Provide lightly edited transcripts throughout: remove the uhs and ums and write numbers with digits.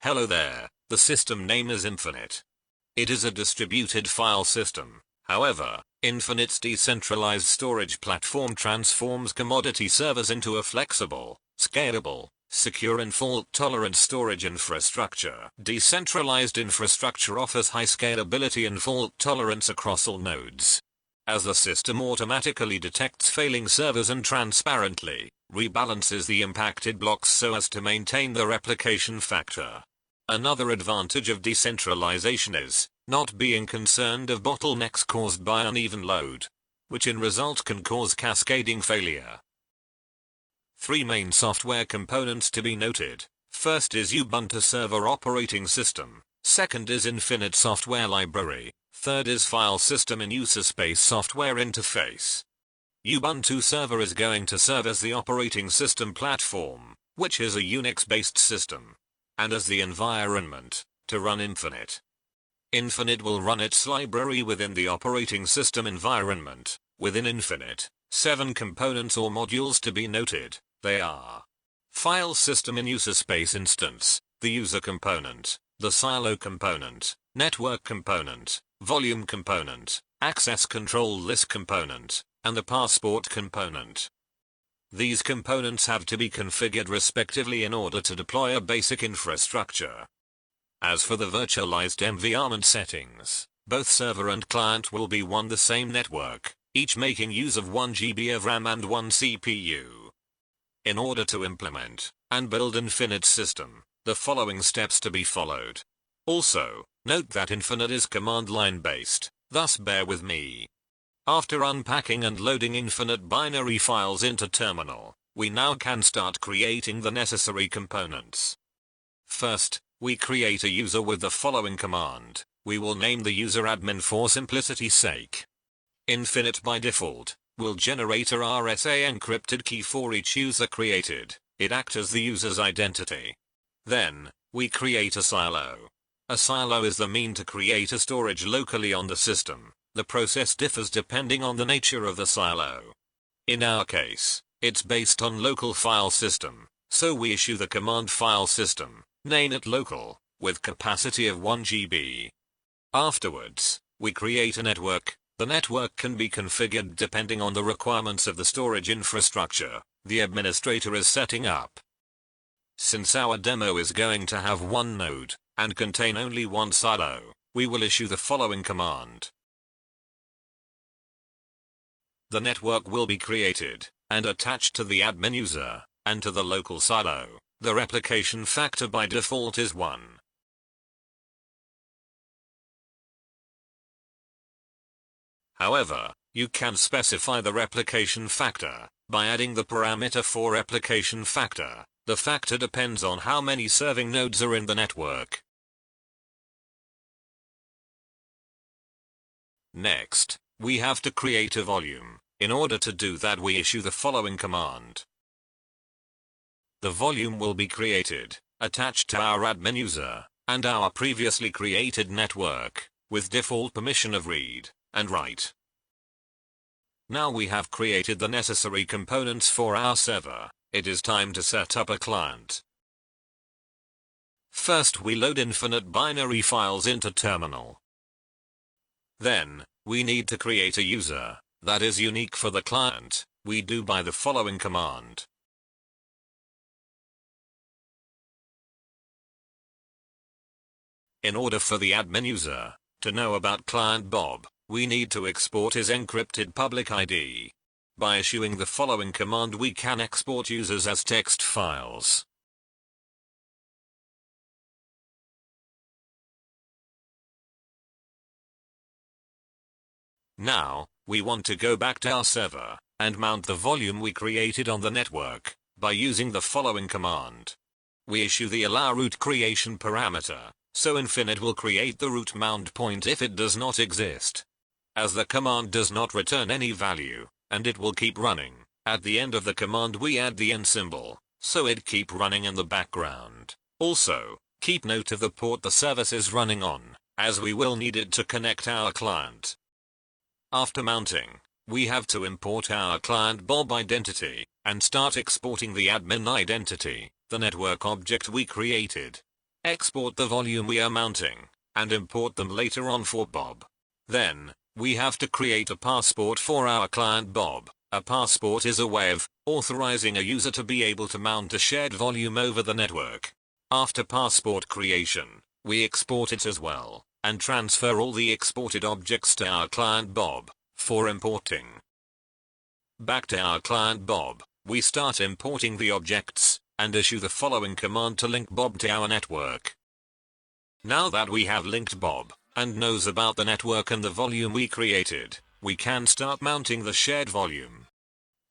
Hello there, the system name is Infinit. It is a distributed file system. However, Infinit's decentralized storage platform transforms commodity servers into a flexible, scalable, secure and fault-tolerant storage infrastructure. Decentralized infrastructure offers high scalability and fault tolerance across all nodes. As the system automatically detects failing servers and transparently rebalances the impacted blocks so as to maintain the replication factor. Another advantage of decentralization is not being concerned of bottlenecks caused by uneven load, which in result can cause cascading failure. Three main software components to be noted. First is Ubuntu server operating system. Second is Infinit software library. Third is file system and user space software interface. Ubuntu server is going to serve as the operating system platform, which is a Unix-based system, and as the environment to run Infinit. Infinit will run its library within the operating system environment. Within Infinit, 7 components or modules to be noted. They are: file system and user space instance, the user component, the silo component, network component, volume component, access control list component, and the passport component. These components have to be configured respectively in order to deploy a basic infrastructure. As for the virtualized environment settings, both server and client will be on the same network, each making use of 1 GB of RAM and 1 CPU. In order to implement and build Infinit's system, the following steps to be followed. Also, note that Infinit is command line based, thus bear with me. After unpacking and loading Infinit binary files into terminal, we now can start creating the necessary components. First, we create a user with the following command. We will name the user admin for simplicity's sake. Infinit by default will generate a RSA encrypted key for each user created. It acts as the user's identity. Then, we create a silo. A silo is the mean to create a storage locally on the system. The process differs depending on the nature of the silo. In our case, it's based on local file system, so we issue the command file system, name it local, with capacity of 1 GB. Afterwards, we create a network. The network can be configured depending on the requirements of the storage infrastructure the administrator is setting up. Since our demo is going to have one node and contain only one silo, we will issue the following command. The network will be created and attached to the admin user and to the local silo. The replication factor by default is 1. However, you can specify the replication factor by adding the parameter for replication factor. The factor depends on how many serving nodes are in the network. Next, we have to create a volume. In order to do that, we issue the following command. The volume will be created, attached to our admin user, and our previously created network, with default permission of read and write. Now we have created the necessary components for our server. It is time to set up a client. First we load Infinit binary files into terminal. Then, we need to create a user that is unique for the client. We do by the following command. In order for the admin user to know about client Bob, we need to export his encrypted public ID. By issuing the following command, we can export users as text files. Now, we want to go back to our server and mount the volume we created on the network by using the following command. We issue the allow root creation parameter, so Infinit will create the root mount point if it does not exist. As the command does not return any value, and it will keep running, at the end of the command we add the end symbol, so it keep running in the background. Also, keep note of the port the service is running on, as we will need it to connect our client. After mounting, we have to import our client Bob identity, and start exporting the admin identity, the network object we created. export the volume we are mounting, and import them later on for Bob. Then, we have to create a passport for our client Bob. A passport is a way of authorizing a user to be able to mount a shared volume over the network. After passport creation, we export it as well, and transfer all the exported objects to our client Bob for importing. Back to our client Bob, we start importing the objects, and issue the following command to link Bob to our network. Now that we have linked Bob, and knows about the network and the volume we created, we can start mounting the shared volume.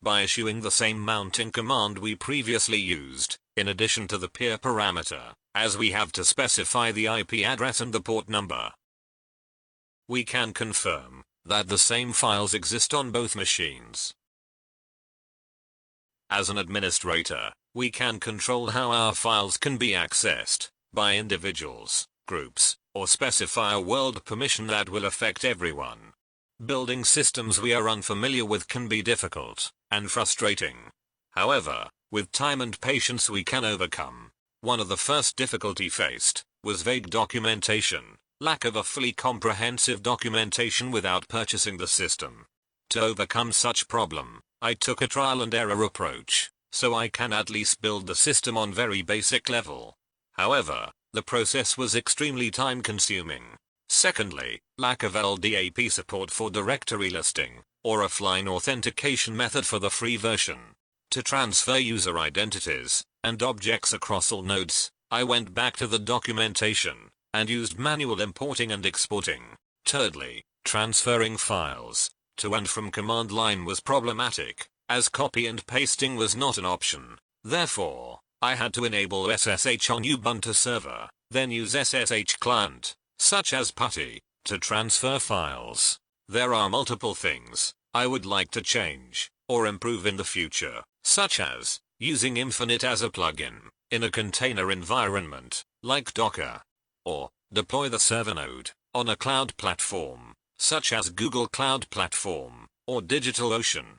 By issuing the same mounting command we previously used, in addition to the peer parameter, as we have to specify the IP address and the port number. We can confirm that the same files exist on both machines. As an administrator, we can control how our files can be accessed by individuals, groups, or specify a world permission that will affect everyone. Building systems we are unfamiliar with can be difficult and frustrating. However, with time and patience we can overcome. One of the first difficulty faced was vague documentation, lack of a fully comprehensive documentation without purchasing the system. To overcome such problem, I took a trial and error approach, so I can at least build the system on very basic level. However, the process was extremely time consuming. Secondly, lack of LDAP support for directory listing, or offline authentication method for the free version. To transfer user identities and objects across all nodes, I went back to the documentation and used manual importing and exporting. Thirdly, transferring files to and from command line was problematic, as copy and pasting was not an option. Therefore, I had to enable SSH on Ubuntu server, then use SSH client, such as PuTTY, to transfer files. There are multiple things I would like to change or improve in the future, such as using Infinit as a plugin in a container environment, like Docker, or deploy the server node on a cloud platform, such as Google Cloud Platform or DigitalOcean.